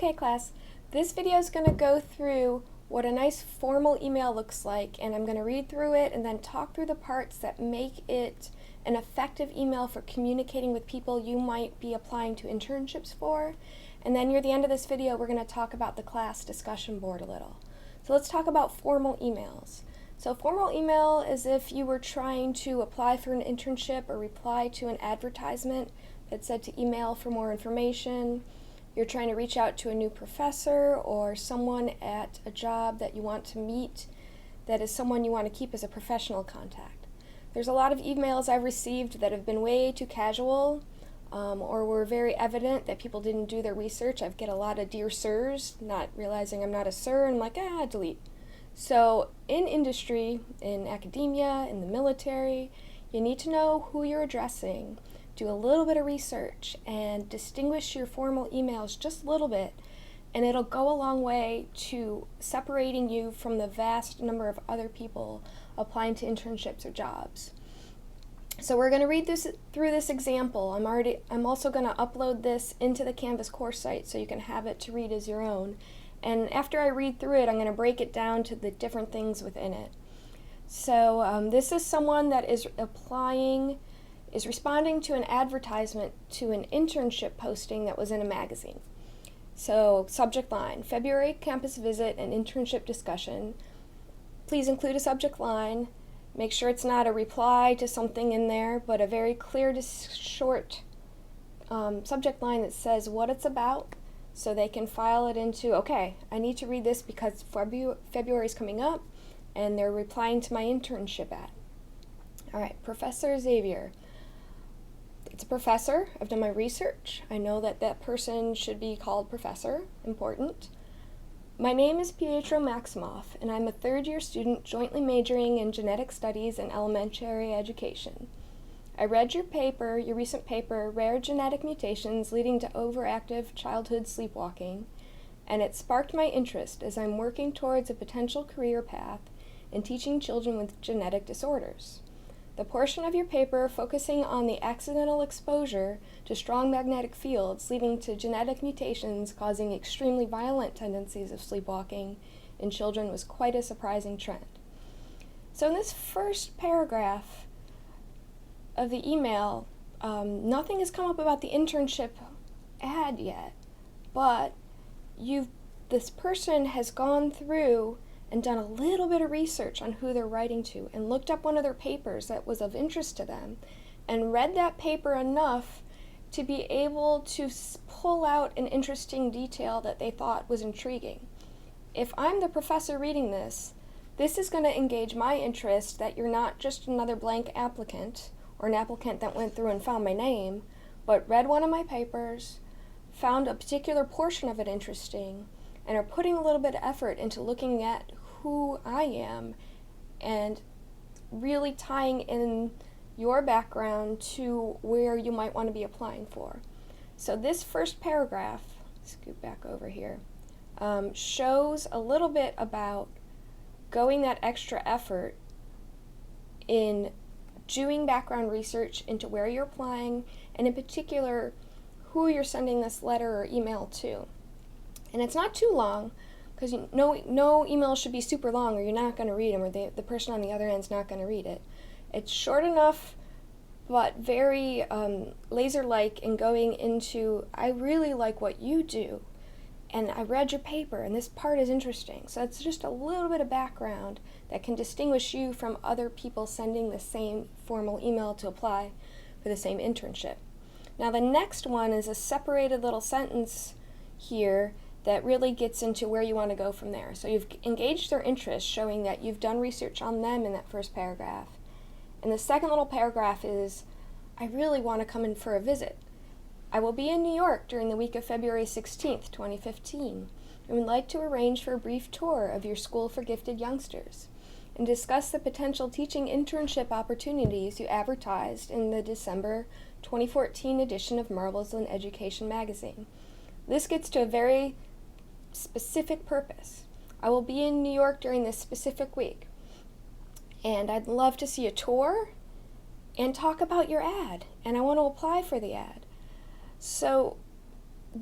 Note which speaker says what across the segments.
Speaker 1: Okay, class, this video is going to go through what a nice formal email looks like, and I'm going to read through it and then talk through the parts that make it an effective email for communicating with people you might be applying to internships for. And then near the end of this video, we're going to talk about the class discussion board a little. So let's talk about formal emails. So formal email is if you were trying to apply for an internship or reply to an advertisement that said to email for more information. You're trying to reach out to a new professor or someone at a job that you want to meet that is someone you want to keep as a professional contact. There's a lot of emails I've received that have been way too casual or were very evident that people didn't do their research. I get a lot of dear sirs, not realizing I'm not a sir, and I'm like, delete. So in industry, in academia, in the military, you need to know who you're addressing. Do a little bit of research and distinguish your formal emails just a little bit, and it'll go a long way to separating you from the vast number of other people applying to internships or jobs. So we're going to read through this example. I'm also going to upload this into the Canvas course site so you can have it to read as your own. And after I read through it, I'm going to break it down to the different things within it. So this is someone that is responding to an advertisement to an internship posting that was in a magazine. So subject line, February campus visit and internship discussion. Please include a subject line. Make sure it's not a reply to something in there, but a very clear, short subject line that says what it's about, so they can file it into, okay, I need to read this because February is coming up and they're replying to my internship ad. All right, Professor Xavier. It's a professor. I've done my research. I know that that person should be called professor. Important. My name is Pietro Maximoff, and I'm a third-year student jointly majoring in genetic studies and elementary education. I read your recent paper, Rare Genetic Mutations Leading to Overactive Childhood Sleepwalking, and it sparked my interest as I'm working towards a potential career path in teaching children with genetic disorders. The portion of your paper focusing on the accidental exposure to strong magnetic fields leading to genetic mutations causing extremely violent tendencies of sleepwalking in children was quite a surprising trend. So in this first paragraph of the email, nothing has come up about the internship ad yet, but this person has gone through and done a little bit of research on who they're writing to and looked up one of their papers that was of interest to them and read that paper enough to be able to pull out an interesting detail that they thought was intriguing. If I'm the professor reading this is going to engage my interest that you're not just another blank applicant or an applicant that went through and found my name, but read one of my papers, found a particular portion of it interesting, and are putting a little bit of effort into looking at who I am and really tying in your background to where you might want to be applying for. So this first paragraph, scoot back over here, shows a little bit about going that extra effort in doing background research into where you're applying, and in particular, who you're sending this letter or email to. And it's not too long, because no email should be super long or you're not going to read them, or the person on the other end is not going to read it. It's short enough, but very laser-like in going into, I really like what you do, and I read your paper, and this part is interesting. So it's just a little bit of background that can distinguish you from other people sending the same formal email to apply for the same internship. Now the next one is a separated little sentence here that really gets into where you want to go from there. So you've engaged their interest, showing that you've done research on them in that first paragraph. And the second little paragraph is, I really want to come in for a visit. I will be in New York during the week of February 16th, 2015, and would like to arrange for a brief tour of your School for Gifted Youngsters and discuss the potential teaching internship opportunities you advertised in the December 2014 edition of Marbles in Education magazine. This gets to a very specific purpose. I will be in New York during this specific week, and I'd love to see a tour and talk about your ad, and I want to apply for the ad. So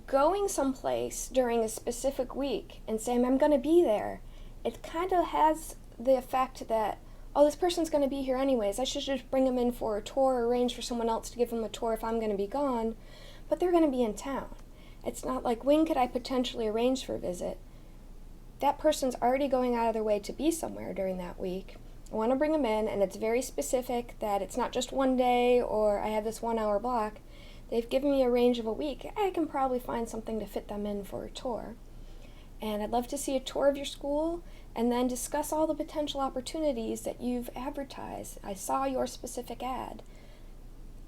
Speaker 1: going someplace during a specific week and saying, I'm going to be there, it kind of has the effect that, oh, this person's going to be here anyways. I should just bring them in for a tour or arrange for someone else to give them a tour if I'm going to be gone. But they're going to be in town. It's not like, when could I potentially arrange for a visit? That person's already going out of their way to be somewhere during that week. I want to bring them in, and it's very specific that it's not just one day or I have this 1 hour block. They've given me a range of a week. I can probably find something to fit them in for a tour. And I'd love to see a tour of your school and then discuss all the potential opportunities that you've advertised. I saw your specific ad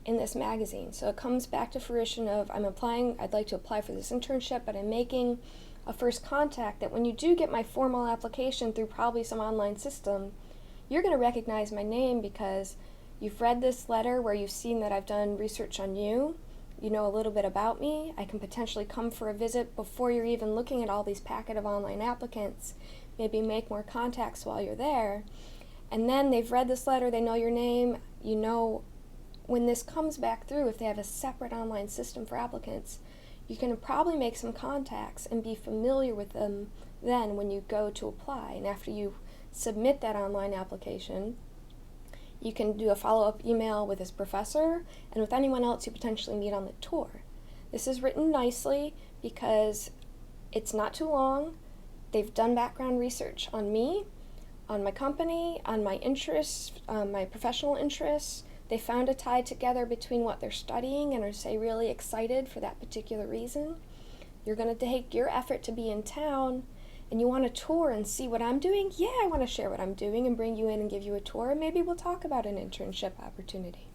Speaker 1: in this magazine. So it comes back to fruition of, I'd like to apply for this internship, but I'm making a first contact that when you do get my formal application through probably some online system, you're going to recognize my name because you've read this letter where you've seen that I've done research on you. You know a little bit about me. I can potentially come for a visit before you're even looking at all these packet of online applicants, maybe make more contacts while you're there. And then they've read this letter, they know your name, you know when this comes back through, if they have a separate online system for applicants, you can probably make some contacts and be familiar with them then when you go to apply. And after you submit that online application, you can do a follow-up email with this professor and with anyone else you potentially meet on the tour. This is written nicely because it's not too long. They've done background research on me, on my company, on my interests, my professional interests. They found a tie together between what they're studying and are, say, really excited for that particular reason. You're going to take your effort to be in town, and you want to tour and see what I'm doing? Yeah, I want to share what I'm doing and bring you in and give you a tour, and maybe we'll talk about an internship opportunity.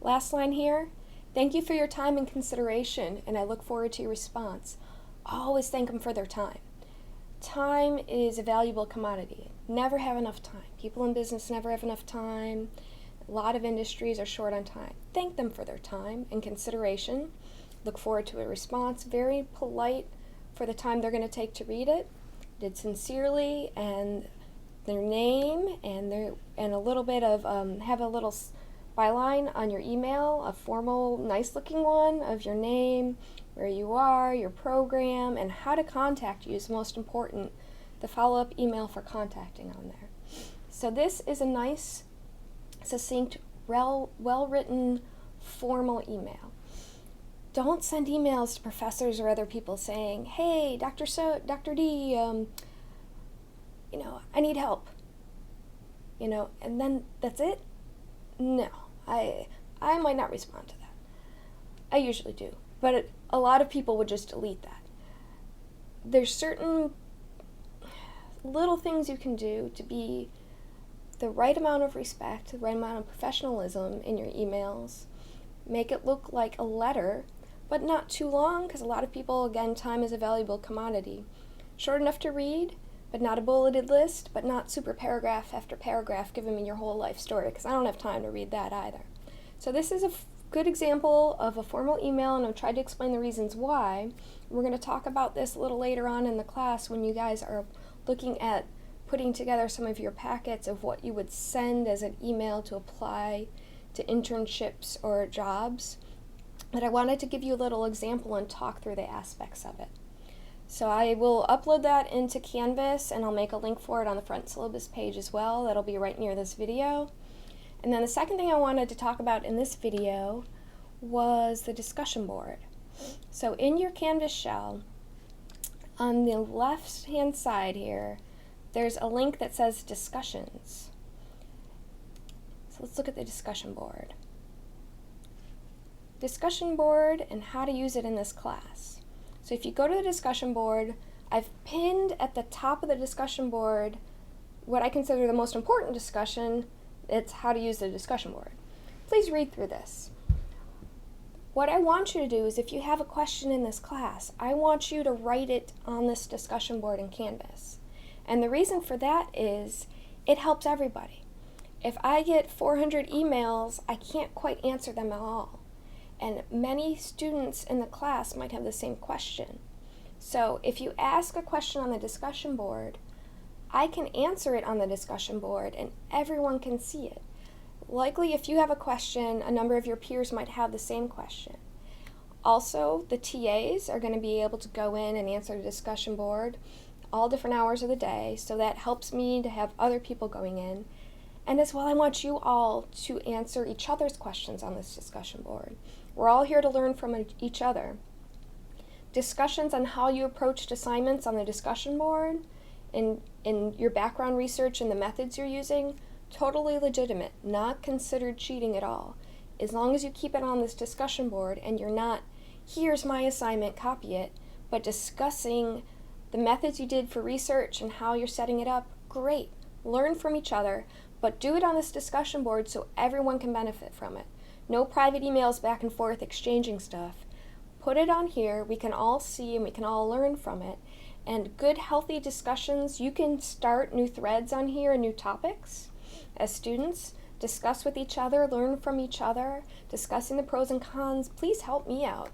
Speaker 1: Last line here, thank you for your time and consideration, and I look forward to your response. Always thank them for their time. Time is a valuable commodity. Never have enough time. People in business never have enough time. A lot of industries are short on time. Thank them for their time and consideration. Look forward to a response. Very polite for the time they're going to take to read it. Did sincerely, and their name and a little bit of have a little byline on your email, a formal, nice-looking one of your name, where you are, your program, and how to contact you is most important. The follow-up email for contacting on there. So this is a nice, succinct, well-written, formal email. Don't send emails to professors or other people saying, hey, Dr. D, I need help. And then that's it? No, I might not respond to that. I usually do, but a lot of people would just delete that. There's certain little things you can do to be the right amount of respect, the right amount of professionalism in your emails. Make it look like a letter, but not too long, because a lot of people, again, time is a valuable commodity. Short enough to read, but not a bulleted list, but not super paragraph after paragraph giving me your whole life story, because I don't have time to read that either. So this is a good example of a formal email, and I've tried to explain the reasons why. We're going to talk about this a little later on in the class when you guys are looking at putting together some of your packets of what you would send as an email to apply to internships or jobs. But I wanted to give you a little example and talk through the aspects of it. So I will upload that into Canvas, and I'll make a link for it on the front syllabus page as well. That'll be right near this video. And then the second thing I wanted to talk about in this video was the discussion board. So in your Canvas shell, on the left-hand side here, there's a link that says discussions. So let's look at the discussion board. Discussion board and how to use it in this class. So if you go to the discussion board, I've pinned at the top of the discussion board what I consider the most important discussion. It's how to use the discussion board. Please read through this. What I want you to do is, if you have a question in this class, I want you to write it on this discussion board in Canvas. And the reason for that is it helps everybody. If I get 400 emails, I can't quite answer them all. And many students in the class might have the same question. So if you ask a question on the discussion board, I can answer it on the discussion board and everyone can see it. Likely if you have a question, a number of your peers might have the same question. Also, the TAs are going to be able to go in and answer the discussion board all different hours of the day, so that helps me to have other people going in. And as well, I want you all to answer each other's questions on this discussion board. We're all here to learn from each other. Discussions on how you approached assignments on the discussion board, in your background research and the methods you're using, totally legitimate, not considered cheating at all. As long as you keep it on this discussion board and you're not, here's my assignment, copy it, but discussing the methods you did for research and how you're setting it up, great. Learn from each other, but do it on this discussion board so everyone can benefit from it. No private emails back and forth exchanging stuff. Put it on here, we can all see and we can all learn from it. And good, healthy discussions, you can start new threads on here and new topics as students. Discuss with each other, learn from each other, discussing the pros and cons. Please help me out.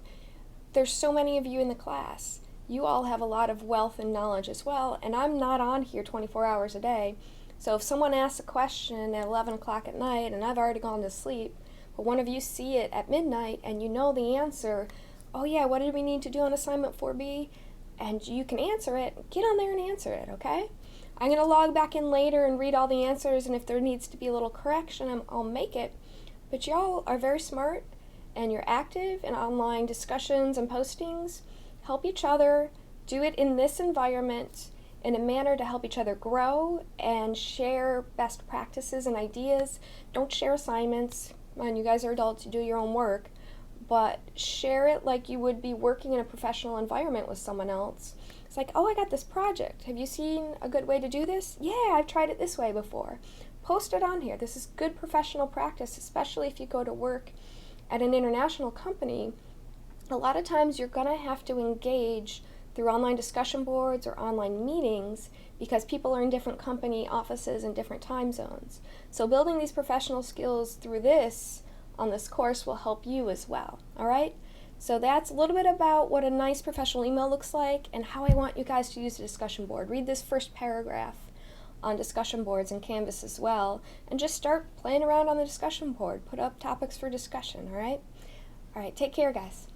Speaker 1: There's so many of you in the class. You all have a lot of wealth and knowledge as well, and I'm not on here 24 hours a day. So if someone asks a question at 11 o'clock at night and I've already gone to sleep, but one of you see it at midnight and you know the answer, oh yeah, what did we need to do on assignment 4B? And you can answer it, get on there and answer it, okay? I'm going to log back in later and read all the answers, and if there needs to be a little correction, I'll make it. But y'all are very smart, and you're active in online discussions and postings. Help each other, do it in this environment in a manner to help each other grow and share best practices and ideas. Don't share assignments. Man, you guys are adults, you do your own work. But share it like you would be working in a professional environment with someone else. It's like, oh, I got this project. Have you seen a good way to do this? Yeah, I've tried it this way before. Post it on here. This is good professional practice, especially if you go to work at an international company. A lot of times you're going to have to engage through online discussion boards or online meetings because people are in different company offices and different time zones. So building these professional skills through this on this course will help you as well, all right? So that's a little bit about what a nice professional email looks like and how I want you guys to use the discussion board. Read this first paragraph on discussion boards and Canvas as well, and just start playing around on the discussion board. Put up topics for discussion, all right? All right, take care, guys.